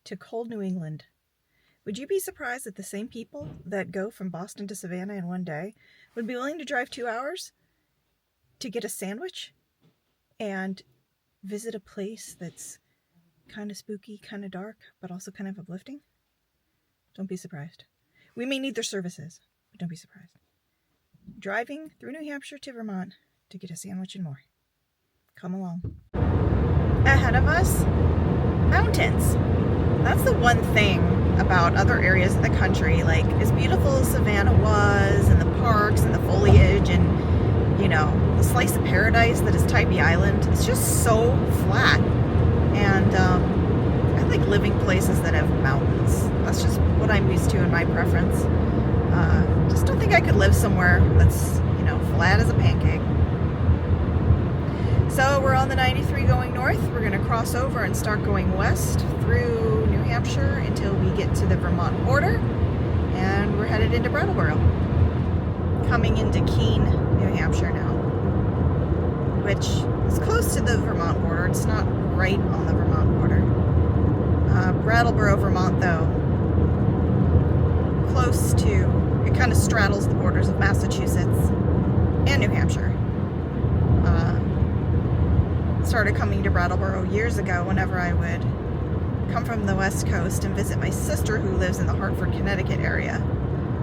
to cold New England. Would you be surprised that the same people that go from Boston to Savannah in one day would be willing to drive 2 hours to get a sandwich and visit a place that's kind of spooky, kind of dark, but also kind of uplifting? Don't be surprised. We may need their services, but don't be surprised. Driving through New Hampshire to Vermont to get a sandwich and more. Come along. Ahead of us, mountains. That's the one thing about other areas of the country, like as beautiful as Savannah was, and the parks and the foliage and, you know, the slice of paradise that is Tybee Island. It's just so flat. And I like living places that have mountains. That's just what I'm used to in my preference. Just don't think I could live somewhere that's, you know, flat as a pancake. So we're on the 93 going north. We're going to cross over and start going west through New Hampshire until we get to the Vermont border. And we're headed into Brattleboro. Coming into Keene, New Hampshire now, which is close to the Vermont border. It's not right on the Vermont border. Brattleboro, Vermont, though, close to, it kind of straddles the borders of Massachusetts and New Hampshire. Started coming to Brattleboro years ago whenever I would come from the West Coast and visit my sister who lives in the Hartford, Connecticut area,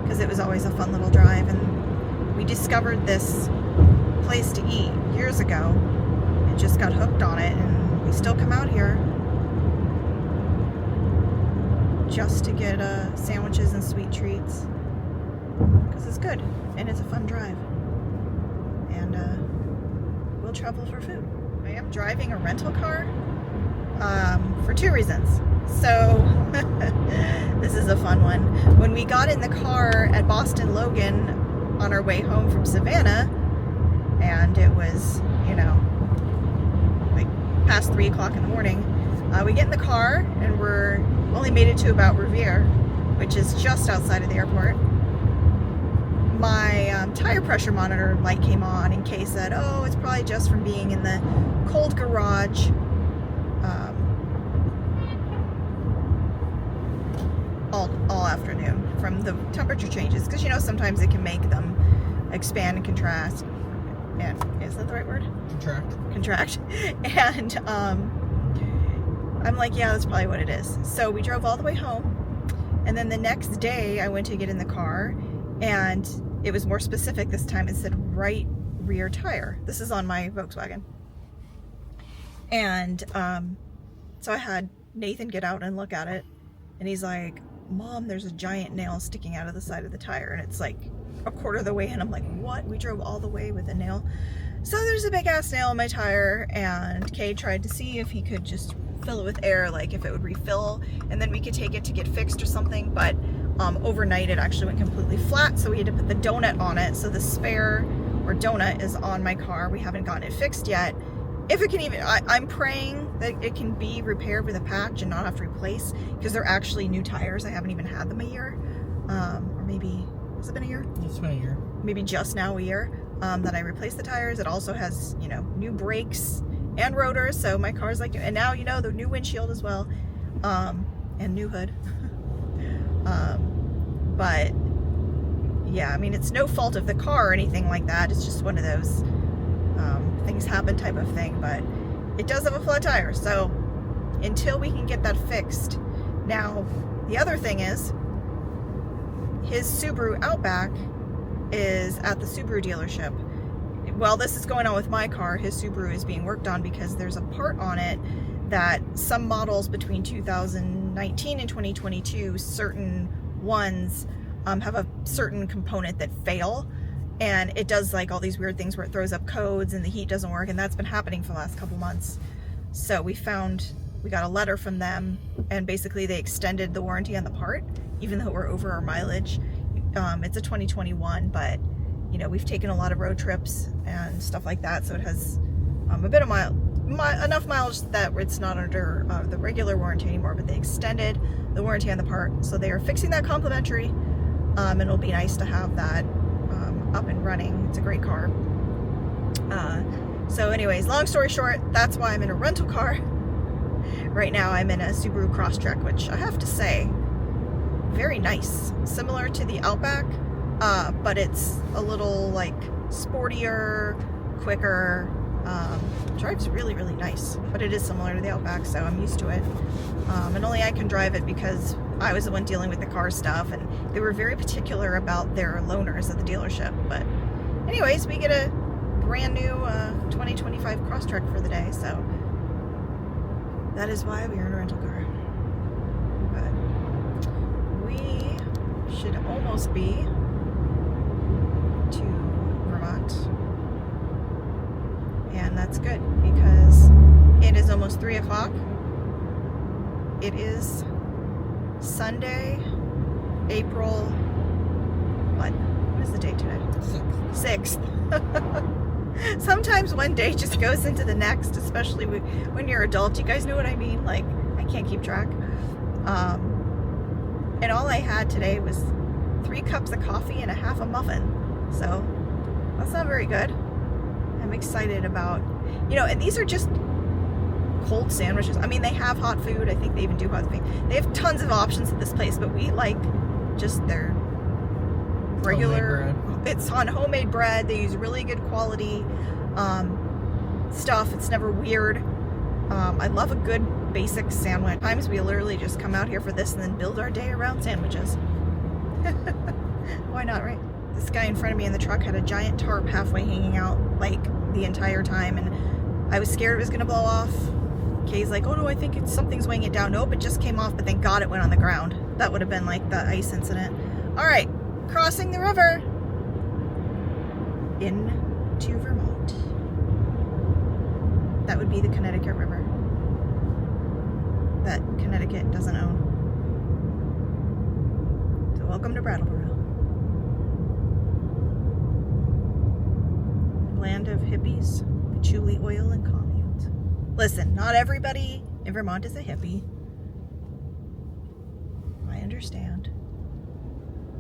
because it was always a fun little drive. And we discovered this place to eat years ago and just got hooked on it, and we still come out here just to get sandwiches and sweet treats because it's good and it's a fun drive, and we'll travel for food. I am driving a rental car for two reasons. So this is a fun one. When we got in the car at Boston Logan on our way home from Savannah, and it was, you know, like past 3 o'clock in the morning, we get in the car and we're only made it to about Revere, which is just outside of the airport. My tire pressure monitor light came on, and Kay said, oh, it's probably just from being in the cold garage all afternoon from the temperature changes, because, you know, sometimes it can make them expand and contrast, and is that the right word? Contract. And I'm like, yeah, that's probably what it is. So we drove all the way home, and then the next day I went to get in the car, and it was more specific this time. It said right rear tire. This is on my Volkswagen. And so I had Nathan get out and look at it, and he's like, Mom, there's a giant nail sticking out of the side of the tire, and it's like a quarter of the way in. I'm like, what? We drove all the way with a nail? So there's a big ass nail in my tire, and Kay tried to see if he could just fill it with air, like if it would refill, and then we could take it to get fixed or something. But overnight it actually went completely flat, so we had to put the donut on it. So the spare or donut is on my car. We haven't gotten it fixed yet. If it can even, I'm praying that it can be repaired with a patch and not have to replace, because they're actually new tires. I haven't even had them a year, or maybe, has it been a year? It's been a year. Maybe just now a year that I replaced the tires. It also has, you know, new brakes and rotors, so my car's like, and now, you know, the new windshield as well, and new hood. But yeah, I mean, it's no fault of the car or anything like that. It's just one of those things happen type of thing. But it does have a flat tire, so until we can get that fixed. Now, the other thing is, his Subaru Outback is at the Subaru dealership. While this is going on with my car, his Subaru is being worked on because there's a part on it that some models between 2019 and 2022, certain ones have a certain component that fail, and it does like all these weird things where it throws up codes and the heat doesn't work, and that's been happening for the last couple months. So we got a letter from them, and basically they extended the warranty on the part, even though we're over our mileage. It's a 2021, but you know, we've taken a lot of road trips and stuff like that, so it has a bit of enough mileage that it's not under the regular warranty anymore, but they extended the warranty on the part, so they are fixing that complimentary, and it'll be nice to have that up and running. It's a great car. So anyways, long story short, that's why I'm in a rental car. Right now I'm in a Subaru Crosstrek, which I have to say, very nice. Similar to the Outback, but it's a little like sportier, quicker. Drives really, really nice, but it is similar to the Outback, so I'm used to it. And only I can drive it because I was the one dealing with the car stuff, and they were very particular about their loaners at the dealership. But anyways, we get a brand new 2025 Crosstrek for the day, so that is why we are in a rental car. But we should almost be to Vermont. And that's good because it is almost 3 o'clock. It is Sunday, April, what is the date today? 6th. Sometimes one day just goes into the next, especially when you're adult. You guys know what I mean? Like, I can't keep track. And all I had today was 3 cups of coffee and a half a muffin. So that's not very good. I'm excited about, and these are just cold sandwiches. I mean, they have hot food. I think they even do hot food. They have tons of options at this place, but we like just their regular, it's on homemade bread. They use really good quality stuff. It's never weird. I love a good basic sandwich. Times we literally just come out here for this and then build our day around sandwiches. Why not, right? This guy in front of me in the truck had a giant tarp halfway hanging out like the entire time, and I was scared it was gonna blow off. Kay's like, oh no, I think something's weighing it down. Nope, it just came off, but thank God it went on the ground. That would have been like the ice incident. All right, crossing the river into Vermont. That would be the Connecticut River that Connecticut doesn't own. So welcome to Brattleboro. Land of hippies, patchouli oil, and communes. Listen, not everybody in Vermont is a hippie. I understand.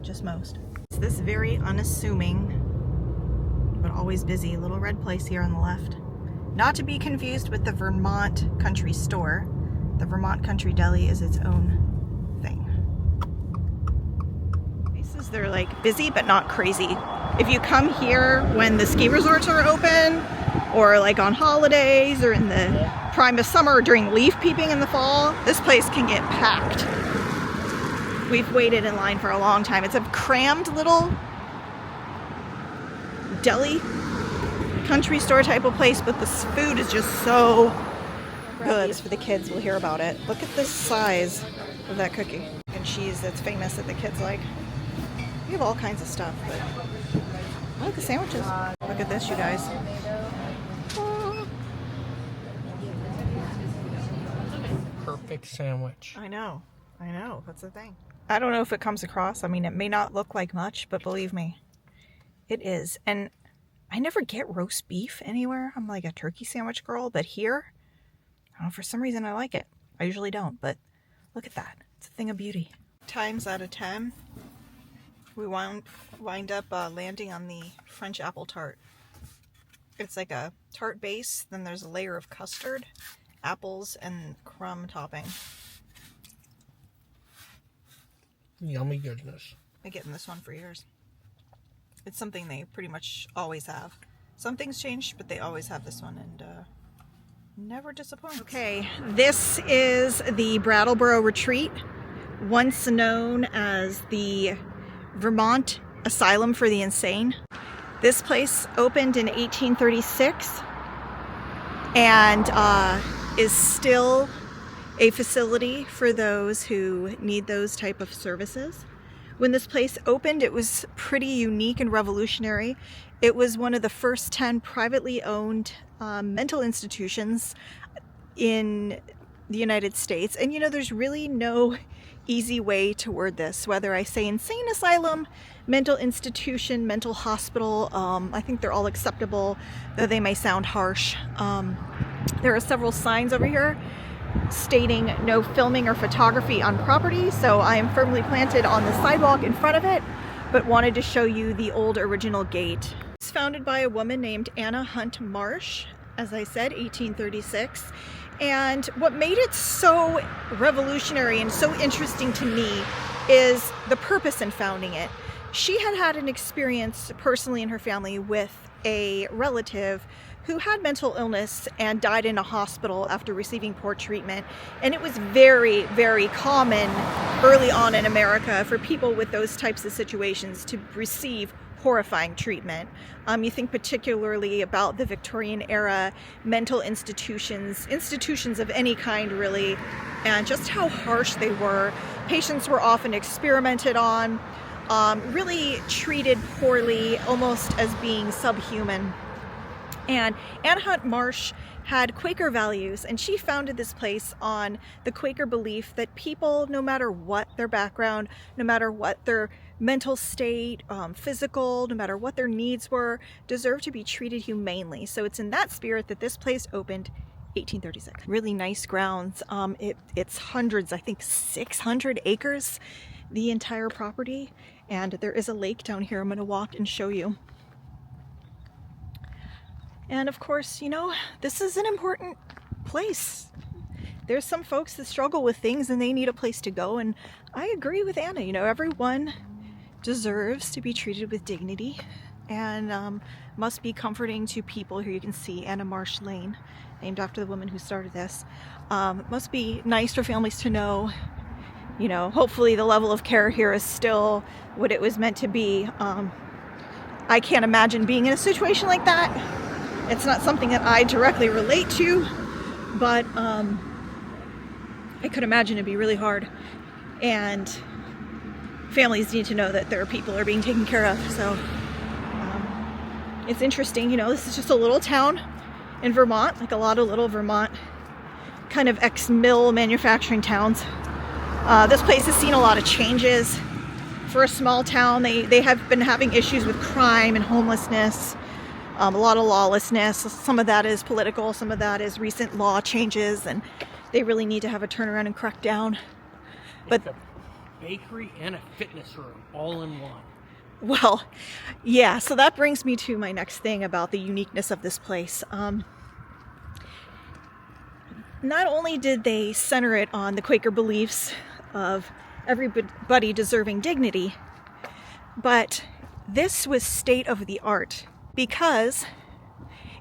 Just most. It's this very unassuming, but always busy little red place here on the left. Not to be confused with the Vermont Country Store. The Vermont Country Deli is its own thing. Places, they're like busy, but not crazy. If you come here when the ski resorts are open, or like on holidays, or in the prime of summer, or during leaf peeping in the fall, this place can get packed. We've waited in line for a long time. It's a crammed little deli, country store type of place, but the food is just so good. For the kids, we'll hear about it. Look at the size of that cookie and cheese that's famous that the kids like. We have all kinds of stuff, but I like the sandwiches. Look at this, you guys. Perfect sandwich. I know. That's the thing. I don't know if it comes across. I mean, it may not look like much, but believe me, it is. And I never get roast beef anywhere. I'm like a turkey sandwich girl, but here, I don't know, for some reason I like it. I usually don't, but look at that. It's a thing of beauty. Times out of 10, we wind up landing on the French apple tart. It's like a tart base, then there's a layer of custard, apples, and crumb topping. Yummy goodness. I've been getting this one for years. It's something they pretty much always have. Some things change, but they always have this one, and never disappoints. Okay, this is the Brattleboro Retreat, once known as the Vermont Asylum for the Insane. This place opened in 1836 and is still a facility for those who need those type of services. When this place opened, it was pretty unique and revolutionary. It was one of the first 10 privately owned mental institutions in the United States. And there's really no easy way to word this, whether I say insane asylum, mental institution, mental hospital. I think they're all acceptable, though they may sound harsh. There are several signs over here stating no filming or photography on property, so I am firmly planted on the sidewalk in front of it, but wanted to show you the old original gate. It's founded by a woman named Anna Hunt Marsh, as I said, 1836, And what made it so revolutionary and so interesting to me is the purpose in founding it. She had had an experience personally in her family with a relative who had mental illness and died in a hospital after receiving poor treatment. And it was very, very common early on in America for people with those types of situations to receive horrifying treatment. You think particularly about the Victorian era mental institutions of any kind really, and just how harsh they were. Patients were often experimented on, really treated poorly, almost as being subhuman. And Anne Hunt Marsh had Quaker values, and she founded this place on the Quaker belief that people, no matter what their background, no matter what their mental state, physical, no matter what their needs were, deserve to be treated humanely. So it's in that spirit that this place opened 1836. Really nice grounds. It's hundreds, I think 600 acres, the entire property. And there is a lake down here I'm going to walk and show you. And of course, you know, this is an important place. There's some folks that struggle with things and they need a place to go. And I agree with Anna, you know, everyone deserves to be treated with dignity, and must be comforting to people. Here you can see Anna Marsh Lane, named after the woman who started this. It must be nice for families to know, you know, hopefully the level of care here is still what it was meant to be. I can't imagine being in a situation like that. It's not something that I directly relate to, but I could imagine it'd be really hard. And families need to know that their people are being taken care of. So it's interesting, you know, this is just a little town in Vermont, like a lot of little Vermont kind of ex-mill manufacturing towns. This place has seen a lot of changes. For a small town, they have been having issues with crime and homelessness. A lot of lawlessness. Some of that is political, some of that is recent law changes, and they really need to have a turnaround and crack down. But it's a bakery and a fitness room all in one. Well, yeah, so that brings me to my next thing about the uniqueness of this place. Not only did they center it on the Quaker beliefs of everybody deserving dignity, but this was state of the art, because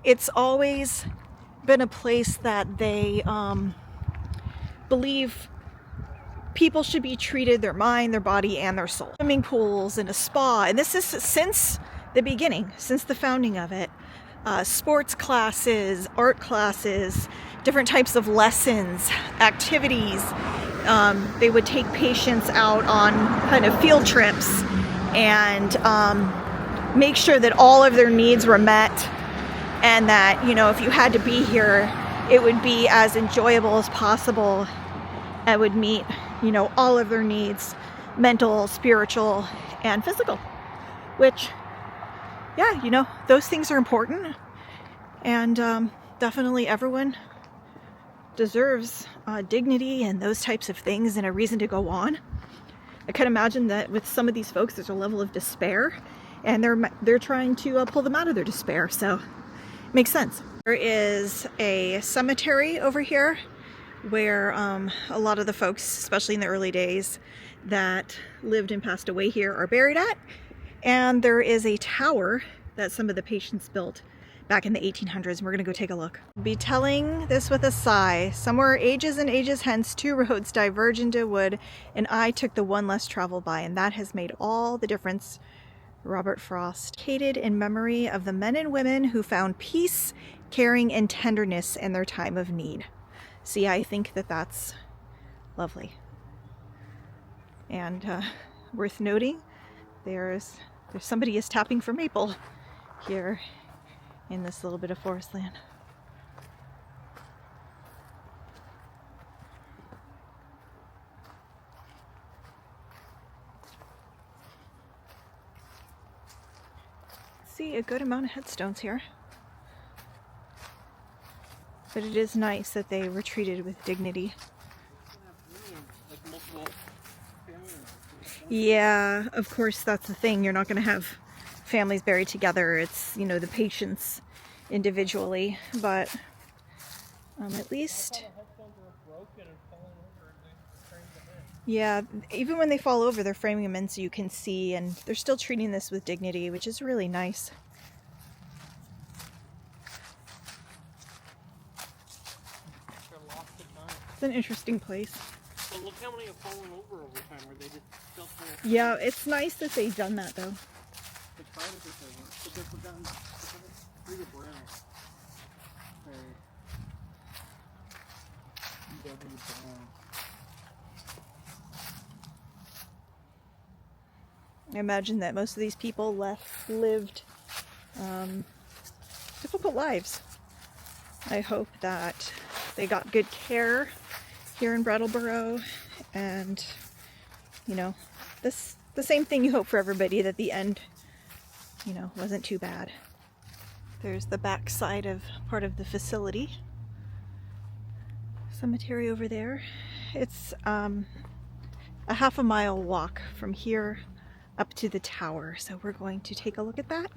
it's always been a place that they believe people should be treated, their mind, their body, and their soul. Swimming pools and a spa, and this is since the beginning, since the founding of it. Sports classes, art classes, different types of lessons, activities. They would take patients out on kind of field trips and make sure that all of their needs were met, and that, you know, if you had to be here, it would be as enjoyable as possible and would meet, you know, all of their needs, mental, spiritual, and physical, which, yeah, you know, those things are important, and definitely everyone deserves dignity and those types of things and a reason to go on. I can imagine that with some of these folks there's a level of despair, and they're trying to pull them out of their despair, so it makes sense. There is a cemetery over here where a lot of the folks, especially in the early days, that lived and passed away here are buried at. And there is a tower that some of the patients built back in the 1800s, and we're gonna go take a look. I'll be telling this with a sigh. Somewhere ages and ages hence, two roads diverge into wood, and I took the one less traveled by, and that has made all the difference. Robert Frost. Dedicated in memory of the men and women who found peace, caring, and tenderness in their time of need. See, I think that that's lovely. And worth noting, there's somebody is tapping for maple here in this little bit of forest land. See a good amount of headstones here. But it is nice that they were treated with dignity. Yeah, of course, that's the thing. You're not going to have families buried together. It's, you know, the patients individually. But At least, The headstones are broken and falling over, and they framed them in. yeah, even when they fall over, they're framing them in so you can see, and they're still treating this with dignity, which is really nice. They're lost at time. It's an interesting place. But look how many have fallen over time, where they just fell through. Yeah, it's nice that they've done that though. They tried to put them over, but they've forgotten through the brown. I imagine that most of these people lived difficult lives. I hope that they got good care here in Brattleboro, and you know, the same thing you hope for everybody, that the end, you know, wasn't too bad. There's the back side of part of the facility. Cemetery over there. It's a half a mile walk from here up to the tower, so we're going to take a look at that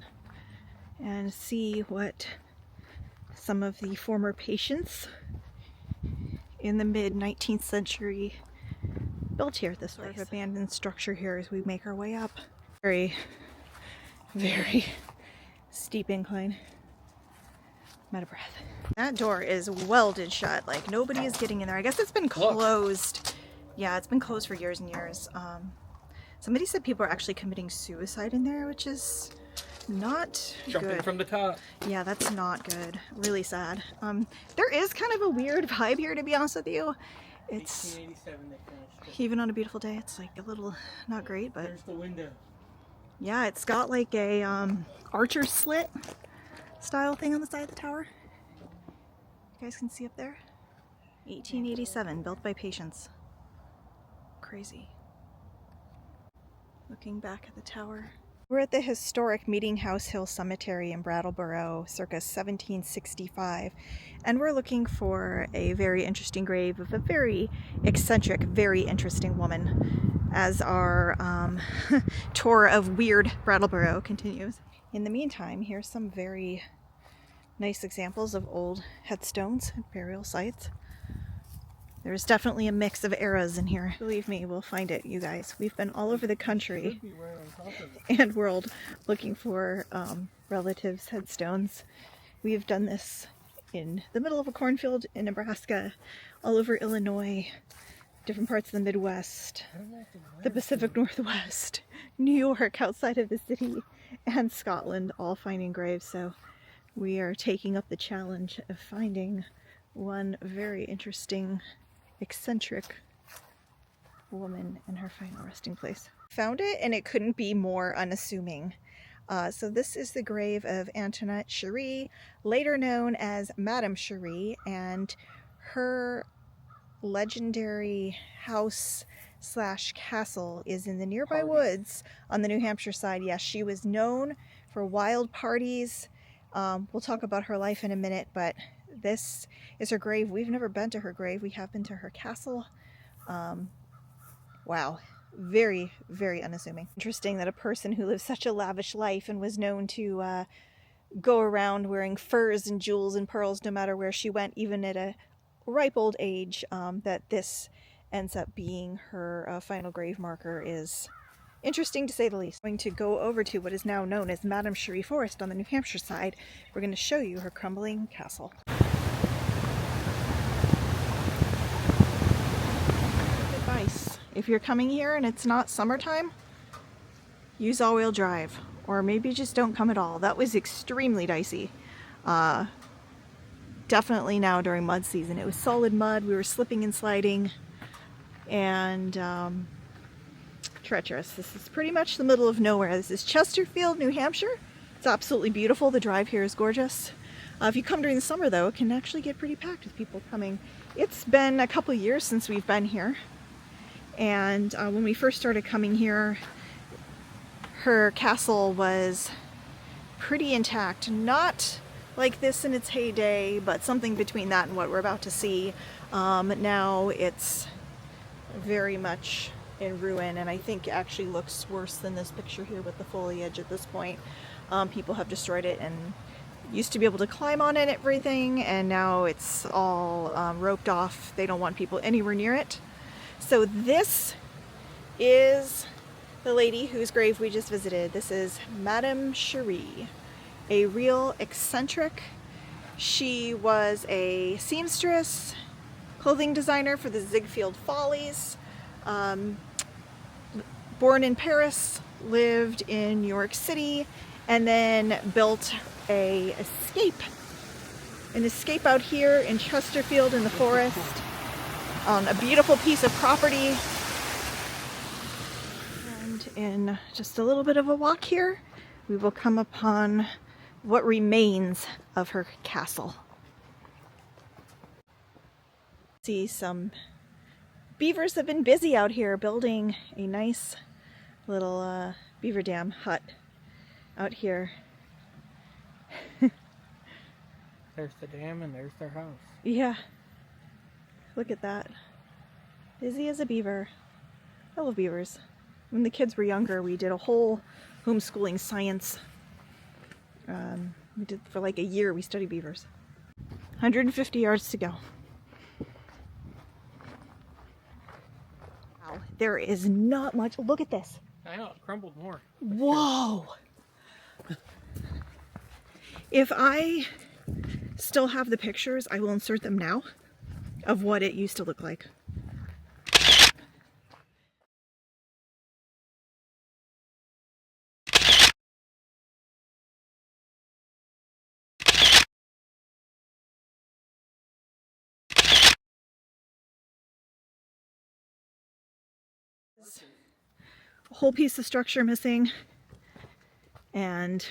and see what some of the former patients in the mid-19th century built here at this place. Abandoned structure here as we make our way up. Very, very steep incline. I'm out of breath. That door is welded shut, like nobody is getting in there. I guess it's been closed. Yeah, it's been closed for years and years. Somebody said people are actually committing suicide in there, which is not Jumping good. from the top. Yeah, that's not good. Really sad. There is kind of a weird vibe here, to be honest with you. It's 1887 they finished it. even on a beautiful day, it's like a little not great, but There's the window. yeah, it's got like a archer slit style thing on the side of the tower. You guys can see up there. 1887, built by patients. Crazy. Looking back at the tower. We're at the historic Meeting House Hill Cemetery in Brattleboro, circa 1765, and we're looking for a very interesting grave of a very eccentric, very interesting woman, as our tour of weird Brattleboro continues. In the meantime, here's some very nice examples of old headstones and burial sites. There's definitely a mix of eras in here. Believe me, we'll find it, you guys. We've been all over the country and world looking for relatives' headstones. We've done this in the middle of a cornfield in Nebraska, all over Illinois, different parts of the Midwest, the Pacific Northwest, New York outside of the city, and Scotland, all finding graves. So we are taking up the challenge of finding one very interesting, eccentric woman in her final resting place. Found it, and it couldn't be more unassuming. So this is the grave of Madame Sherri, later known as Madame Sherri, and her legendary house slash castle is in the nearby woods on the New Hampshire side. Yes, she was known for wild parties. We'll talk about her life in a minute, but this is her grave. We've never been to her grave. We have been to her castle. Wow. Very, very unassuming. Interesting that a person who lived such a lavish life and was known to go around wearing furs and jewels and pearls no matter where she went, even at a ripe old age, that this ends up being her final grave marker is interesting to say the least. I'm going to go over to what is now known as Madame Sherri Forest on the New Hampshire side. We're going to show you her crumbling castle. Advice: if you're coming here and it's not summertime, use all-wheel drive, or maybe just don't come at all. That was extremely dicey. Definitely now during mud season. It was solid mud. We were slipping and sliding, and treacherous. This is pretty much the middle of nowhere. This is Chesterfield, New Hampshire. It's absolutely beautiful. The drive here is gorgeous. If you come during the summer, though, it can actually get pretty packed with people coming. It's been a couple years since we've been here, and when we first started coming here, her castle was pretty intact. Not like this in its heyday, but something between that and what we're about to see. Now it's very much in ruin, and I think it actually looks worse than this picture here with the foliage at this point. People have destroyed it and used to be able to climb on it and everything, and now it's all roped off. They don't want people anywhere near it. So this is the lady whose grave we just visited. This is Madame Sherri, a real eccentric. She was a seamstress, clothing designer for the Ziegfeld Follies. Born in Paris, lived in New York City, and then built an escape out here in Chesterfield in the forest on a beautiful piece of property. And in just a little bit of a walk here, we will come upon what remains of her castle. See, some beavers have been busy out here building a nice little beaver dam hut out here. There's the dam and there's their house. Yeah, look at that. Busy as a beaver. I love beavers. When the kids were younger, we did a whole homeschooling science. We did for like a year, we studied beavers. 150 yards to go. Wow, there is not much. Look at this. I know, it crumbled more. Whoa! If I still have the pictures, I will insert them now of what it used to look like. A whole piece of structure missing, and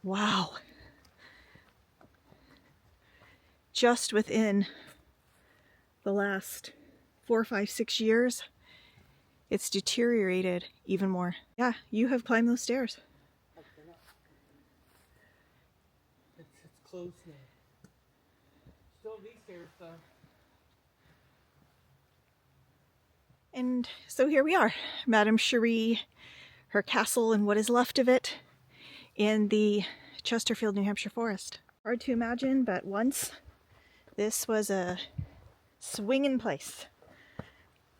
wow, just within the last 4, 5, 6 years, it's deteriorated even more. Yeah, you have climbed those stairs. It's closed now. Still these stairs though. And so here we are, Madame Sherri, her castle and what is left of it in the Chesterfield, New Hampshire forest. Hard to imagine, but once this was a swinging place.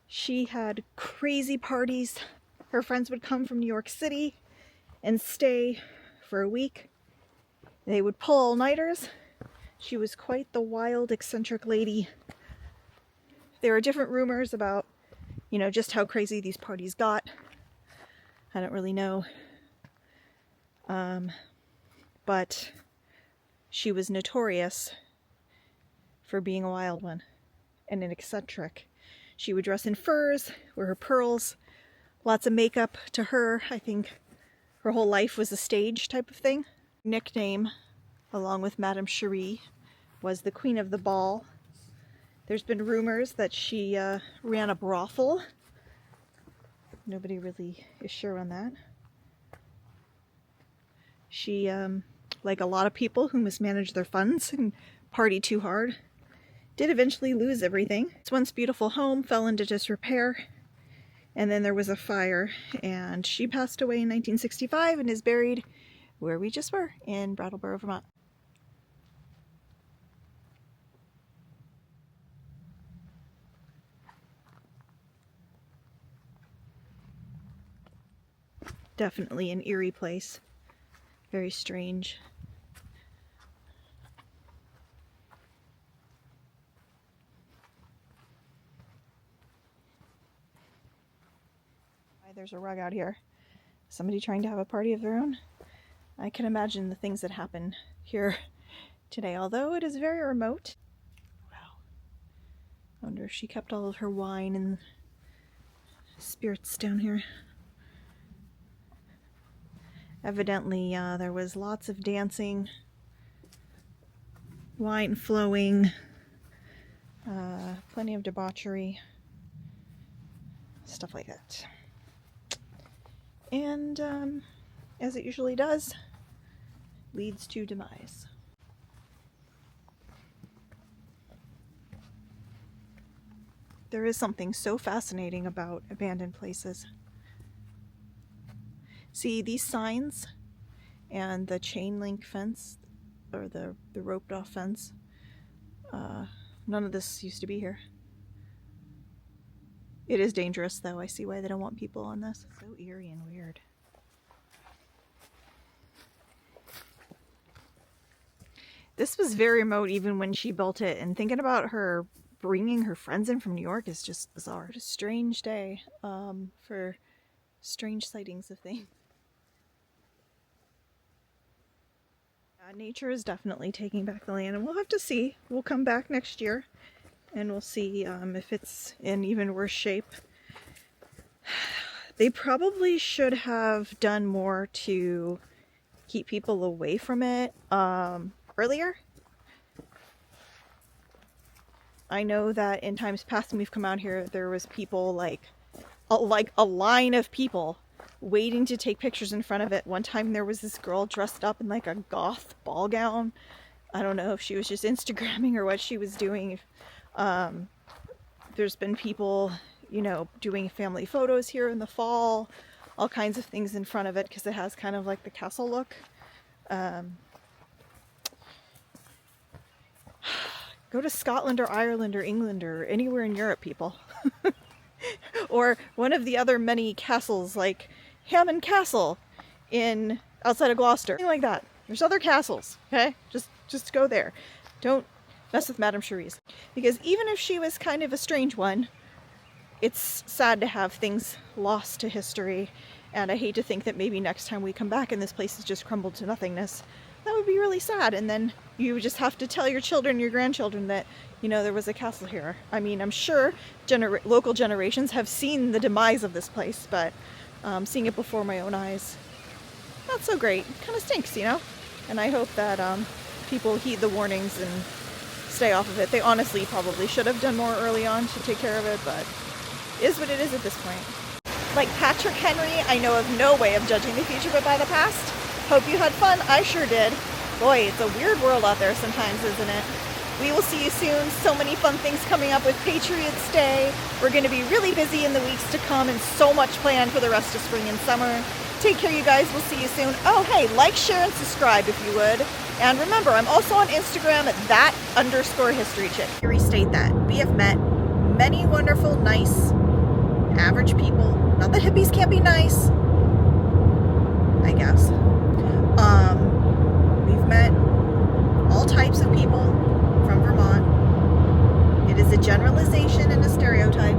She had crazy parties. Her friends would come from New York City and stay for a week. They would pull all-nighters. She was quite the wild, eccentric lady. There are different rumors about, you know, just how crazy these parties got. I don't really know. But she was notorious for being a wild one and an eccentric. She would dress in furs, wear her pearls, lots of makeup. To her, I think her whole life was a stage type of thing. Nickname, along with Madame Sherri, was the Queen of the Ball. There's been rumors that she ran a brothel. Nobody really is sure on that. She, like a lot of people who mismanaged their funds and partied too hard, did eventually lose everything. This once beautiful home fell into disrepair, and then there was a fire, and she passed away in 1965 and is buried where we just were, in Brattleboro, Vermont. Definitely an eerie place. Very strange. There's a rug out here. Somebody trying to have a party of their own. I can imagine the things that happen here today, although it is very remote. Wow. I wonder if she kept all of her wine and spirits down here. Evidently, there was lots of dancing, wine flowing, plenty of debauchery, stuff like that. And as it usually does, leads to demise. There is something so fascinating about abandoned places. See, these signs and the chain link fence, or the roped off fence. None of this used to be here. It is dangerous though. I see why they don't want people on this. So eerie and weird. This was very remote even when she built it, and thinking about her bringing her friends in from New York is just bizarre. It's a strange day for strange sightings of things. Nature is definitely taking back the land, and we'll have to see. We'll come back next year and we'll see if it's in even worse shape. They probably should have done more to keep people away from it earlier. I know that in times past when we've come out here, there was people like a line of people waiting to take pictures in front of it. One time there was this girl dressed up in like a goth ball gown. I don't know if she was just Instagramming or what she was doing. There's been people, you know, doing family photos here in the fall, all kinds of things in front of it because it has kind of like the castle look. Go to Scotland or Ireland or England or anywhere in Europe, people. Or one of the other many castles like Hammond Castle outside of Gloucester. Something like that. There's other castles, okay? Just go there. Don't mess with Madame Sherri's. Because even if she was kind of a strange one, it's sad to have things lost to history, and I hate to think that maybe next time we come back and this place has just crumbled to nothingness. That would be really sad, and then you just have to tell your children, your grandchildren that, you know, there was a castle here. I mean, I'm sure local generations have seen the demise of this place, but seeing it before my own eyes, not so great. Kind of stinks, you know? And I hope that people heed the warnings and stay off of it. They honestly probably should have done more early on to take care of it, but it is what it is at this point. Like Patrick Henry, I know of no way of judging the future but by the past. Hope you had fun. I sure did. Boy, it's a weird world out there sometimes, isn't it? We will see you soon. So many fun things coming up with Patriots Day. We're going to be really busy in the weeks to come and so much planned for the rest of spring and summer. Take care, you guys. We'll see you soon. Oh, hey, like, share, and subscribe if you would. And remember, I'm also on Instagram at @that_historychick. To restate that, we have met many wonderful, nice, average people. Not that hippies can't be nice, I guess. We've met all types of people from Vermont. It is a generalization and a stereotype.